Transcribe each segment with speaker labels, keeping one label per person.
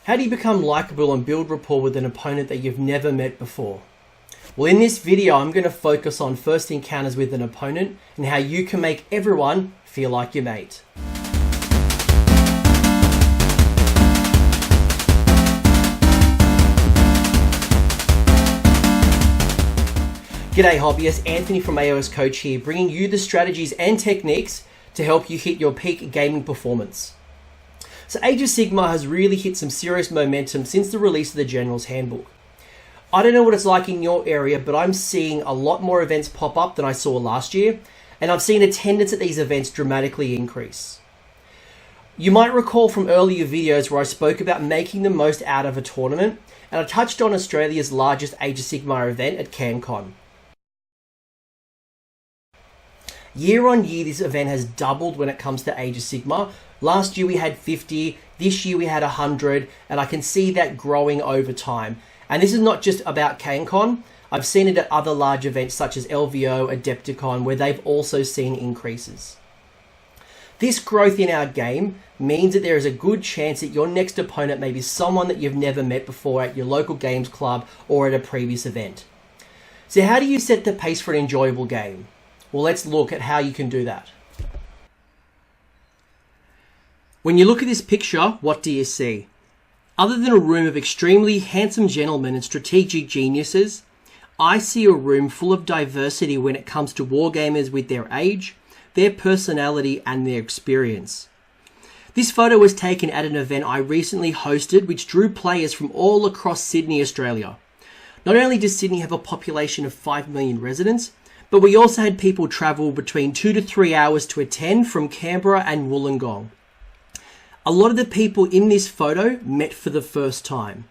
Speaker 1: How do you become likable and build rapport with an opponent that you've never met before? Well, in this video, I'm going to focus on first encounters with an opponent and how you can make everyone feel like your mate. G'day hobbyists, Anthony from AOS Coach here, bringing you the strategies and techniques to help you hit your peak gaming performance. So Age of Sigmar has really hit some serious momentum since the release of the General's Handbook. I don't know what it's like in your area, but I'm seeing a lot more events pop up than I saw last year, and I've seen attendance at these events dramatically increase. You might recall from earlier videos where I spoke about making the most out of a tournament, and I touched on Australia's largest Age of Sigmar event at CamCon. Year on year, this event has doubled when it comes to Age of Sigmar. Last year we had 50, this year we had 100, and I can see that growing over time. And this is not just about CamCon. I've seen it at other large events such as LVO, Adepticon, where they've also seen increases. This growth in our game means that there is a good chance that your next opponent may be someone that you've never met before at your local games club or at a previous event. So how do you set the pace for an enjoyable game? Well, let's look at how you can do that. When you look at this picture, what do you see? Other than a room of extremely handsome gentlemen and strategic geniuses, I see a room full of diversity when it comes to wargamers with their age, their personality, and their experience. This photo was taken at an event I recently hosted which drew players from all across Sydney, Australia. Not only does Sydney have a population of 5 million residents, but we also had people travel between 2 to 3 hours to attend from Canberra and Wollongong. A lot of the people in this photo met for the first time.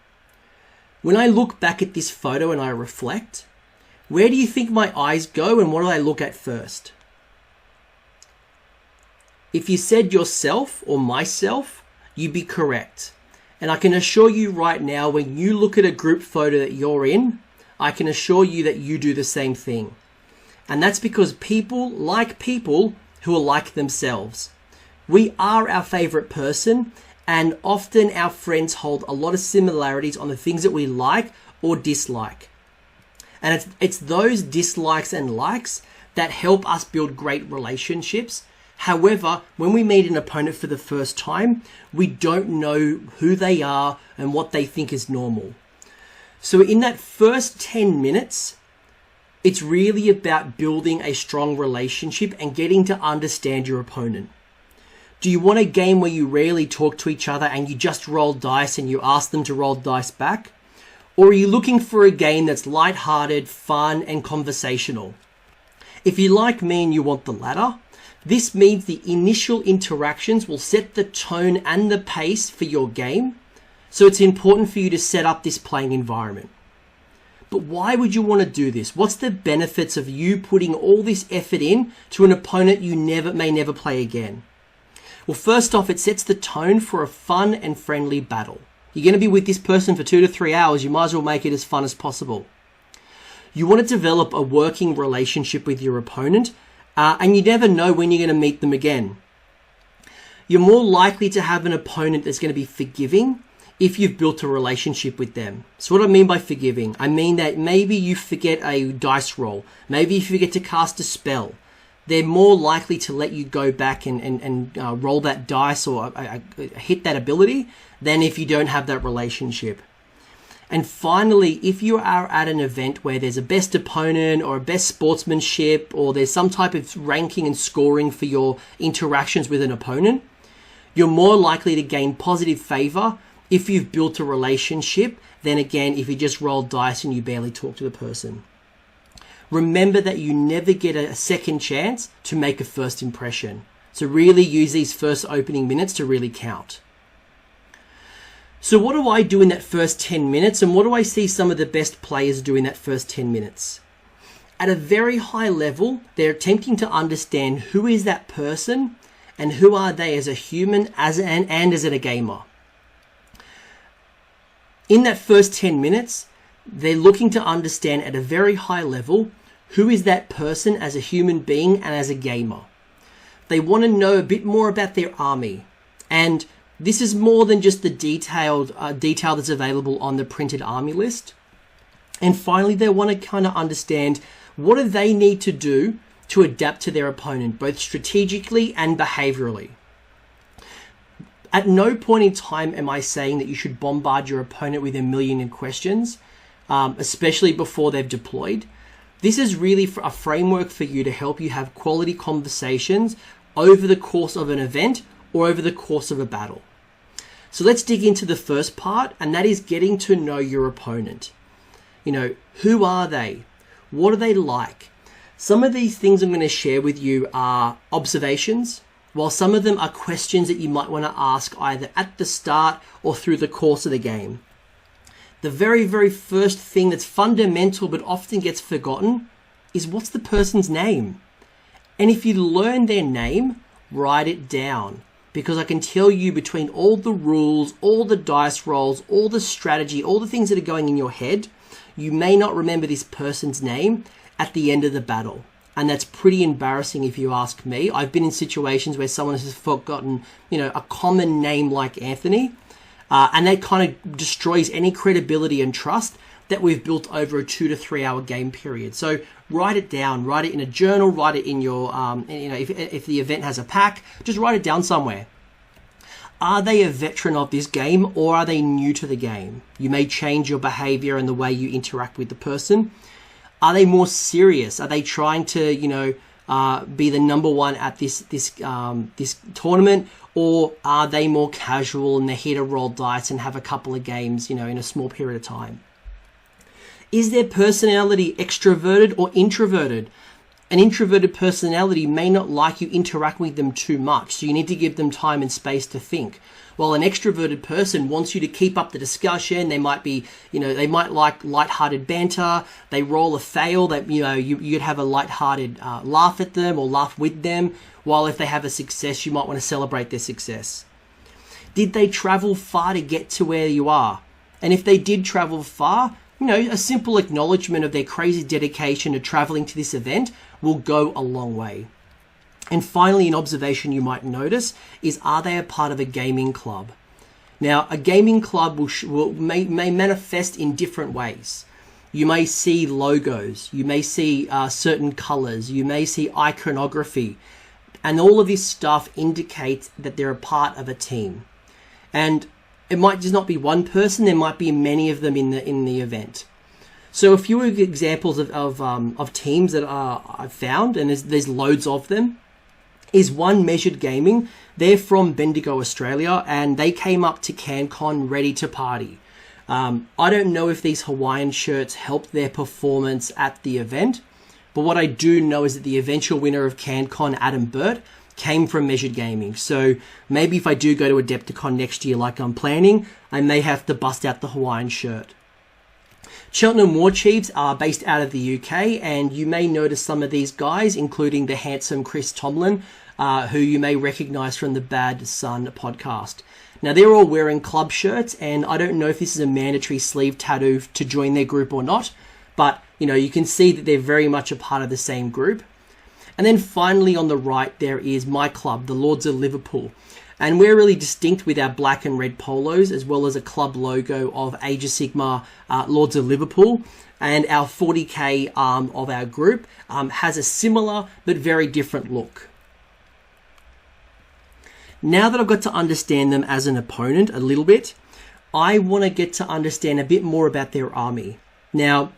Speaker 1: When I look back at this photo and I reflect, where do you think my eyes go and what do I look at first? If you said yourself or myself, you'd be correct. And I can assure you right now, when you look at a group photo that you're in, I can assure you that you do the same thing. And that's because people like people who are like themselves. We are our favorite person, and often our friends hold a lot of similarities on the things that we like or dislike. And it's those dislikes and likes that help us build great relationships. However, when we meet an opponent for the first time, we don't know who they are and what they think is normal. So in that first 10 minutes, it's really about building a strong relationship and getting to understand your opponent. Do you want a game where you rarely talk to each other and you just roll dice and you ask them to roll dice back? Or are you looking for a game that's lighthearted, fun, and conversational? If you're like me and you want the latter, this means the initial interactions will set the tone and the pace for your game, so it's important for you to set up this playing environment. But why would you want to do this? What's the benefits of you putting all this effort in to an opponent you may never play again? Well, first off, it sets the tone for a fun and friendly battle. You're going to be with this person for 2 to 3 hours. You might as well make it as fun as possible. You want to develop a working relationship with your opponent, and you never know when you're going to meet them again. You're more likely to have an opponent that's going to be forgiving if you've built a relationship with them. So what I mean by forgiving, I mean that maybe you forget a dice roll, maybe you forget to cast a spell. They're more likely to let you go back and roll that dice or hit that ability than if you don't have that relationship. And finally, if you are at an event where there's a best opponent or a best sportsmanship or there's some type of ranking and scoring for your interactions with an opponent, you're more likely to gain positive favor if you've built a relationship than again if you just roll dice and you barely talk to the person. Remember that you never get a second chance to make a first impression. So really use these first opening minutes to really count. So what do I do in that first 10 minutes and what do I see some of the best players do in that first 10 minutes? At a very high level, they're attempting to understand who is that person and who are they as a human and as a gamer. In that first 10 minutes, they're looking to understand at a very high level who is that person as a human being and as a gamer. They want to know a bit more about their army. And This is more than just the detail that's available on the printed army list. And finally, they want to kind of understand what do they need to do to adapt to their opponent, both strategically and behaviorally. At no point in time am I saying that you should bombard your opponent with a million questions, especially before they've deployed. This is really a framework for you to help you have quality conversations over the course of an event or over the course of a battle. So let's dig into the first part, and that is getting to know your opponent. You know, who are they? What are they like? Some of these things I'm going to share with you are observations, while some of them are questions that you might want to ask either at the start or through the course of the game. The very, very first thing that's fundamental but often gets forgotten is what's the person's name? And if you learn their name, write it down. Because I can tell you between all the rules, all the dice rolls, all the strategy, all the things that are going in your head, you may not remember this person's name at the end of the battle. And that's pretty embarrassing if you ask me. I've been in situations where someone has forgotten, a common name like Anthony. And that kind of destroys any credibility and trust that we've built over a 2 to 3 hour game period. So write it down, write it in a journal, write it in your, if the event has a pack, just write it down somewhere. Are they a veteran of this game or are they new to the game? You may change your behavior and the way you interact with the person. Are they more serious? Are they trying to, be the number one at this tournament, or are they more casual and they're here to roll dice and have a couple of games, in a small period of time? Is their personality extroverted or introverted? An introverted personality may not like you interact with them too much, so you need to give them time and space to think. While an extroverted person wants you to keep up the discussion, they might be, they might like lighthearted banter. They roll a fail that, you'd have a lighthearted laugh at them or laugh with them. While if they have a success, you might want to celebrate their success. Did they travel far to get to where you are? And if they did travel far, a simple acknowledgement of their crazy dedication to traveling to this event will go a long way. And finally, an observation you might notice is, are they a part of a gaming club? Now, a gaming club may manifest in different ways. You may see logos, you may see certain colors, you may see iconography, and all of this stuff indicates that they're a part of a team. And it might just not be one person, there might be many of them in the event. So a few examples of teams that I've found, and there's loads of them, is one Measured Gaming. They're from Bendigo, Australia, and they came up to CanCon ready to party. I don't know if these Hawaiian shirts helped their performance at the event, but what I do know is that the eventual winner of CanCon, Adam Burt, came from Measured Gaming. So maybe if I do go to Adepticon next year like I'm planning, I may have to bust out the Hawaiian shirt. Cheltenham War Chiefs are based out of the UK, and you may notice some of these guys, including the handsome Chris Tomlin, who you may recognize from the Bad Son podcast. Now, they're all wearing club shirts, and I don't know if this is a mandatory sleeve tattoo to join their group or not, but, you can see that they're very much a part of the same group. And then finally on the right, there is my club, the Lords of Liverpool. And we're really distinct with our black and red polos, as well as a club logo of Age of Sigmar, Lords of Liverpool. And our 40k arm of our group has a similar but very different look. Now that I've got to understand them as an opponent a little bit, I want to get to understand a bit more about their army. Now,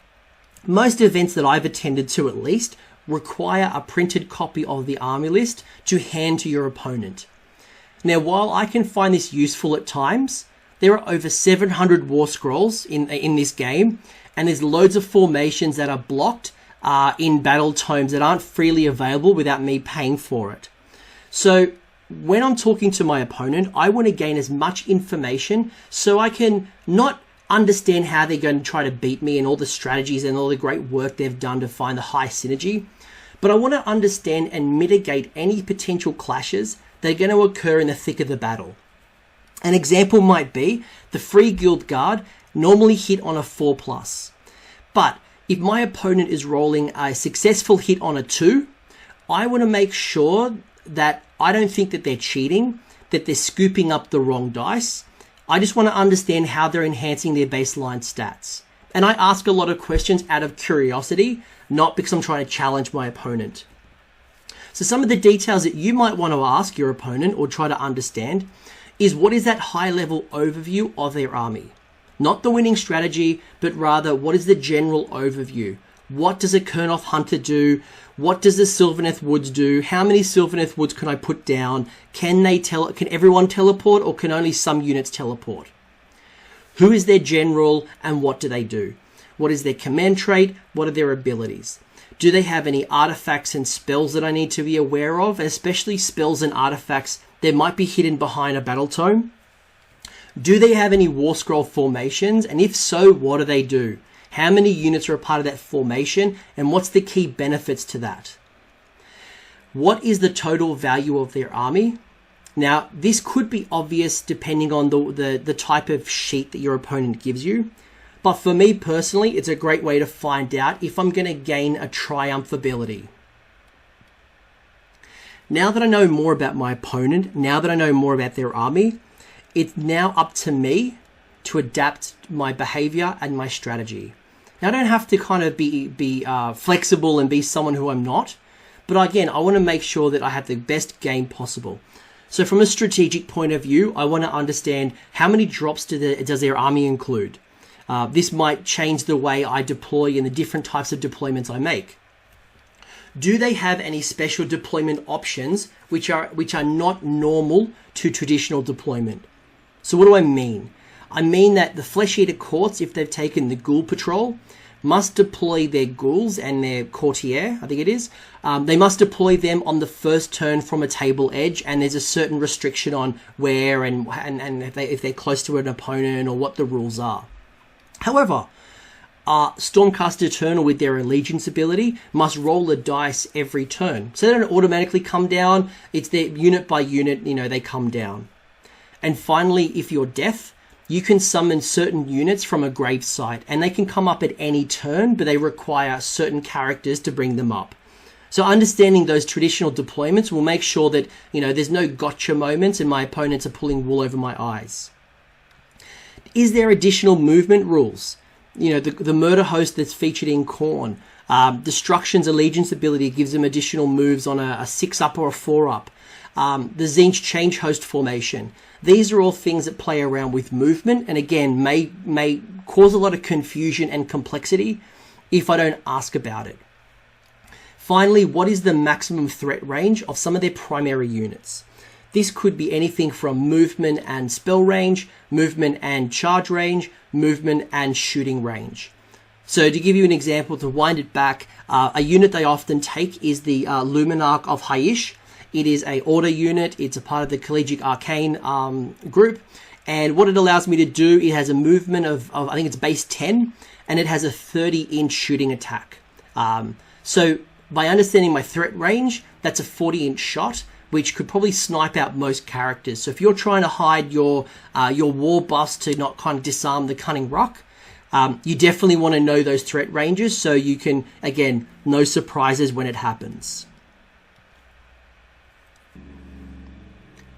Speaker 1: most events that I've attended to at least require a printed copy of the army list to hand to your opponent. Now, while I can find this useful at times, there are over 700 war scrolls in this game, and there's loads of formations that are blocked in battle tomes that aren't freely available without me paying for it. So when I'm talking to my opponent, I want to gain as much information so I can not understand how they're going to try to beat me and all the strategies and all the great work they've done to find the high synergy, but I want to understand and mitigate any potential clashes that are going to occur in the thick of the battle. An example might be the Free Guild Guard normally hit on a 4+. But if my opponent is rolling a successful hit on a 2, I want to make sure that I don't think that they're cheating, that they're scooping up the wrong dice. I just want to understand how they're enhancing their baseline stats. And I ask a lot of questions out of curiosity, not because I'm trying to challenge my opponent. So some of the details that you might want to ask your opponent or try to understand is, what is that high-level overview of their army? Not the winning strategy, but rather, what is the general overview? What does a Kurnoth Hunter do? What does the Sylvaneth Woods do? How many Sylvaneth Woods can I put down? Can everyone teleport, or can only some units teleport? Who is their general and what do they do? What is their command trait? What are their abilities? Do they have any artifacts and spells that I need to be aware of? Especially spells and artifacts that might be hidden behind a battle tome. Do they have any War Scroll formations? And if so, what do they do? How many units are a part of that formation? And what's the key benefits to that? What is the total value of their army? Now, this could be obvious depending on the type of sheet that your opponent gives you. But for me personally, it's a great way to find out if I'm going to gain a triumph ability. Now that I know more about my opponent, now that I know more about their army, it's now up to me to adapt my behavior and my strategy. Now, I don't have to kind of be flexible and be someone who I'm not. But again, I want to make sure that I have the best game possible. So from a strategic point of view, I want to understand how many drops does their army include. This might change the way I deploy and the different types of deployments I make. Do they have any special deployment options which are not normal to traditional deployment? So what do I mean? I mean that the Flesh Eater Courts, if they've taken the Ghoul Patrol, must deploy their ghouls and their courtier, I think it is. They must deploy them on the first turn from a table edge, and there's a certain restriction on where and if they're close to an opponent or what the rules are. However, Stormcast Eternal with their Allegiance ability must roll a dice every turn. So they don't automatically come down. It's their unit by unit, they come down. And finally, if you're Death, you can summon certain units from a grave site, and they can come up at any turn, but they require certain characters to bring them up. So understanding those traditional deployments will make sure that, there's no gotcha moments and my opponents are pulling wool over my eyes. Is there additional movement rules? The Murder Host that's featured in Khorne. Destruction's Allegiance ability gives them additional moves on a 6-up or a 4-up. The Tzeentch Change Host formation. These are all things that play around with movement, and again, may cause a lot of confusion and complexity if I don't ask about it. Finally, what is the maximum threat range of some of their primary units? This could be anything from movement and spell range, movement and charge range, movement and shooting range. So to give you an example, to wind it back, a unit they often take is the Luminarch of Haish. It is a order unit. It's a part of the Collegiate Arcane group. And what it allows me to do, it has a movement of I think it's base 10, and it has a 30-inch shooting attack. So by understanding my threat range, that's a 40-inch shot, which could probably snipe out most characters. So if you're trying to hide your war buffs to not kind of disarm the Cunning Rock, you definitely want to know those threat ranges so you can, again, no surprises when it happens.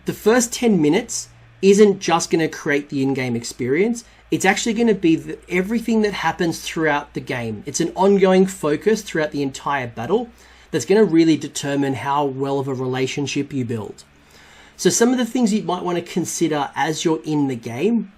Speaker 1: The first 10 minutes isn't just going to create the in-game experience. It's actually going to be everything that happens throughout the game. It's an ongoing focus throughout the entire battle that's going to really determine how well of a relationship you build. So some of the things you might want to consider as you're in the game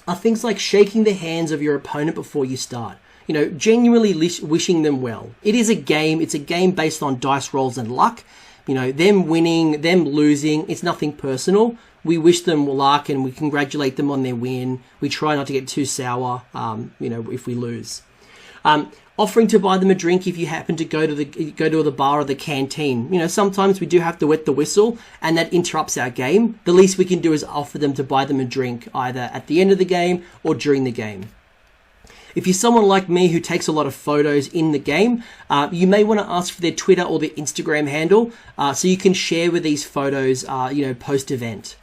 Speaker 1: are things like shaking the hands of your opponent before you start. Genuinely wishing them well. It is a game. It's a game based on dice rolls and luck. Them winning, them losing, it's nothing personal. We wish them luck and we congratulate them on their win. We try not to get too sour, if we lose. Offering to buy them a drink if you happen to go to the bar or the canteen. Sometimes we do have to wet the whistle and that interrupts our game. The least we can do is offer them to buy them a drink either at the end of the game or during the game. If you're someone like me who takes a lot of photos in the game, you may want to ask for their Twitter or their Instagram handle so you can share with these photos, post-event.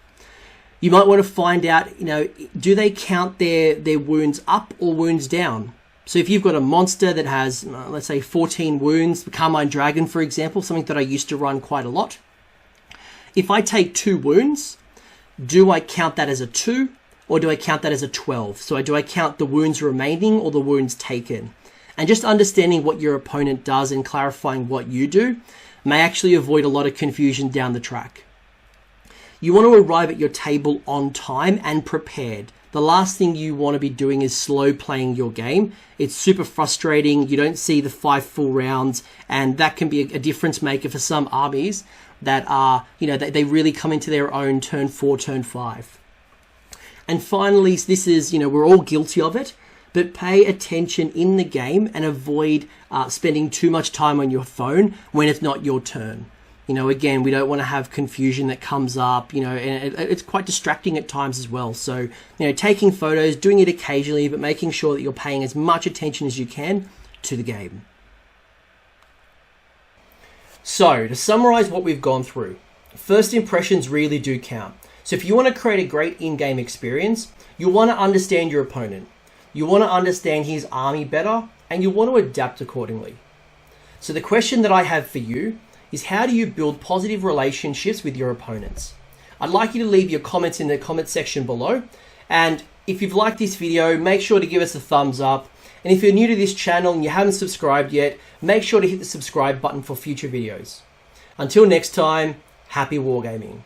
Speaker 1: You might want to find out, do they count their wounds up or wounds down? So if you've got a monster that has, let's say, 14 wounds, the Carmine Dragon, for example, something that I used to run quite a lot. If I take 2 wounds, do I count that as a 2 or do I count that as a 12? So do I count the wounds remaining or the wounds taken? And just understanding what your opponent does and clarifying what you do may actually avoid a lot of confusion down the track. You want to arrive at your table on time and prepared. The last thing you want to be doing is slow playing your game. It's super frustrating. You don't see the 5 full rounds, and that can be a difference maker for some armies that are, they really come into their own turn 4, turn 5. And finally, this is, we're all guilty of it, but pay attention in the game and avoid spending too much time on your phone when it's not your turn. Again, we don't want to have confusion that comes up, and it's quite distracting at times as well. So, taking photos, doing it occasionally, but making sure that you're paying as much attention as you can to the game. So, to summarize what we've gone through, first impressions really do count. So if you want to create a great in-game experience, you want to understand your opponent. You want to understand his army better, and you want to adapt accordingly. So the question that I have for you is, how do you build positive relationships with your opponents? I'd like you to leave your comments in the comment section below. And if you've liked this video, make sure to give us a thumbs up. And if you're new to this channel and you haven't subscribed yet, make sure to hit the subscribe button for future videos. Until next time, happy wargaming.